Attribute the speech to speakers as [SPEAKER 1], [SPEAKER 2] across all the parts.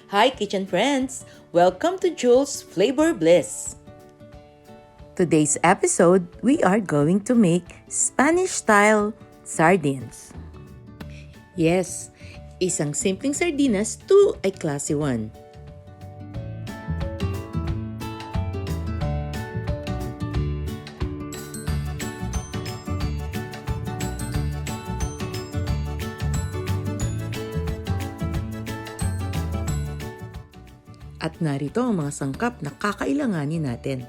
[SPEAKER 1] Hi kitchen friends! Welcome to Jules Flavor Bliss! Today's episode, we are going to make Spanish Style Sardines. Yes, isang simpleng sardinas to ay classy one. At narito ang mga sangkap na kakailanganin natin.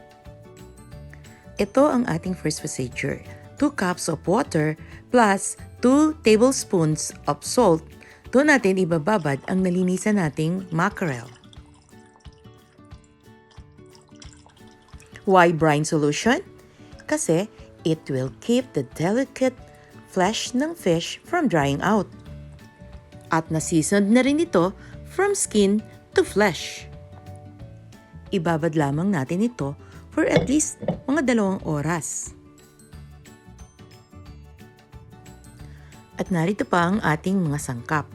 [SPEAKER 1] Ito ang ating first procedure. 2 cups of water plus 2 tablespoons of salt. Doon natin ibababad ang nalinisan nating mackerel. Why brine solution? Kasi it will keep the delicate flesh ng fish from drying out. At naseasoned na rin ito from skin to flesh. Ibabad lamang natin ito for at least mga 2 oras. At narito pa ang ating mga sangkap.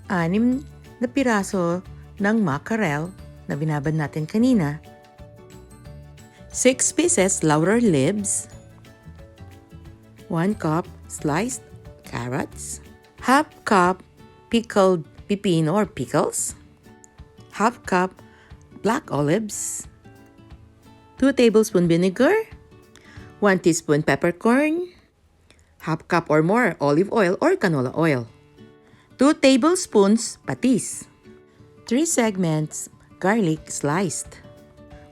[SPEAKER 1] 6 na piraso ng mackerel na binabad natin kanina. 6 pieces laurel leaves. 1 cup sliced carrots. Half cup pickled pipino or pickles. Half cup black olives, 2 tablespoon vinegar, 1 teaspoon peppercorn, half cup or more olive oil or canola oil, 2 tablespoons patis, 3 segments garlic sliced,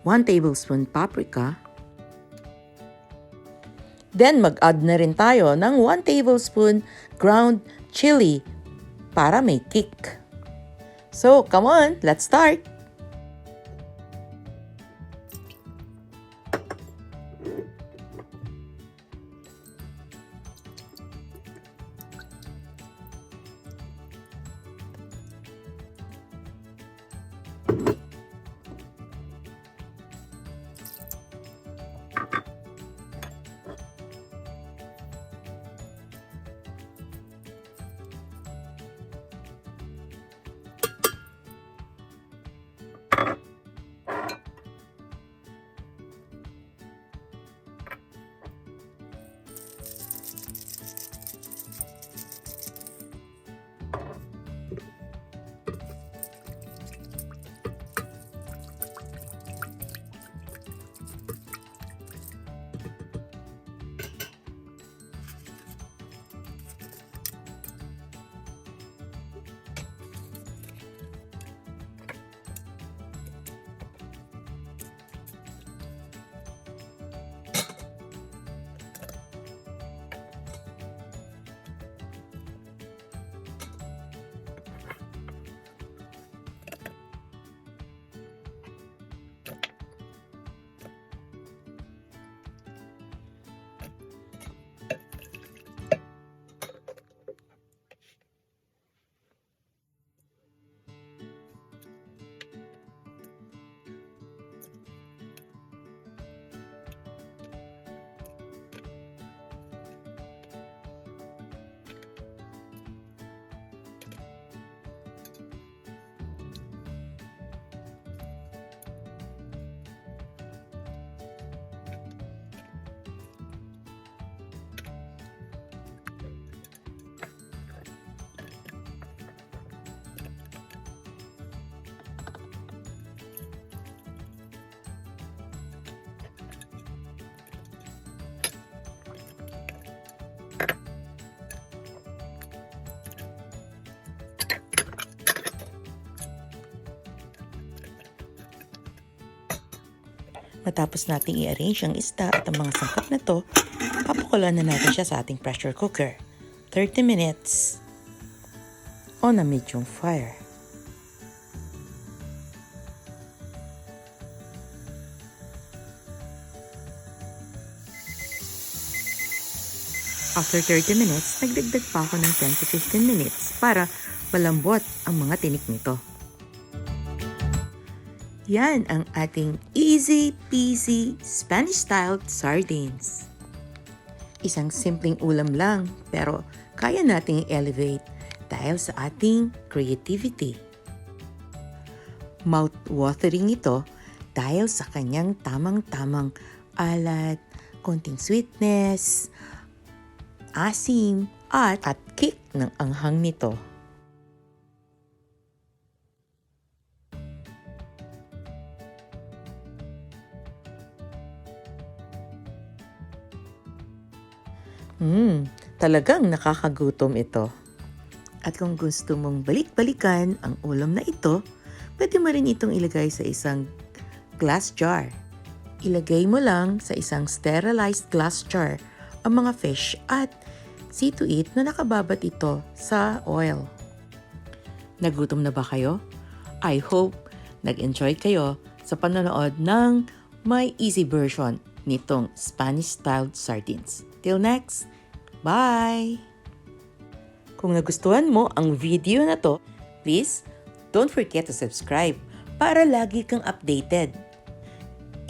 [SPEAKER 1] 1 tablespoon paprika. Then mag-add na rin tayo ng 1 tablespoon ground chili para may kick. So, come on, let's start! Matapos nating i-arrange ang isda at ang mga sangkap na to, papakulan na natin siya sa ating pressure cooker. 30 minutes on a medium fire. After 30 minutes, nagdagdag pa ako ng 10 to 15 minutes para malambot ang mga tinik nito. Yan ang ating easy peasy Spanish style sardines. Isang simpleng ulam lang pero kaya nating i-elevate the dahil sa ating creativity. Mouth-watering ito dahil sa kanyang tamang-tamang alat, konting sweetness, asim, at kick ng anghang nito. Talagang nakakagutom ito. At kung gusto mong balik-balikan ang ulam na ito, pwede mo rin itong ilagay sa isang glass jar. Ilagay mo lang sa isang sterilized glass jar ang mga fish at see to it na nakababat ito sa oil. Nagutom na ba kayo? I hope nag-enjoy kayo sa panonood ng my easy version nitong Spanish Style Sardines. Till next, bye! Kung nagustuhan mo ang video na to, please don't forget to subscribe para lagi kang updated.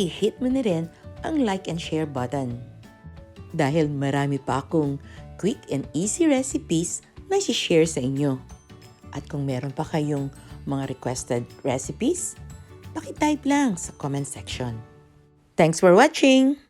[SPEAKER 1] I-hit mo na rin ang like and share button. Dahil marami pa akong quick and easy recipes na i-share sa inyo. At kung meron pa kayong mga requested recipes, paki-type lang sa comment section. Thanks for watching!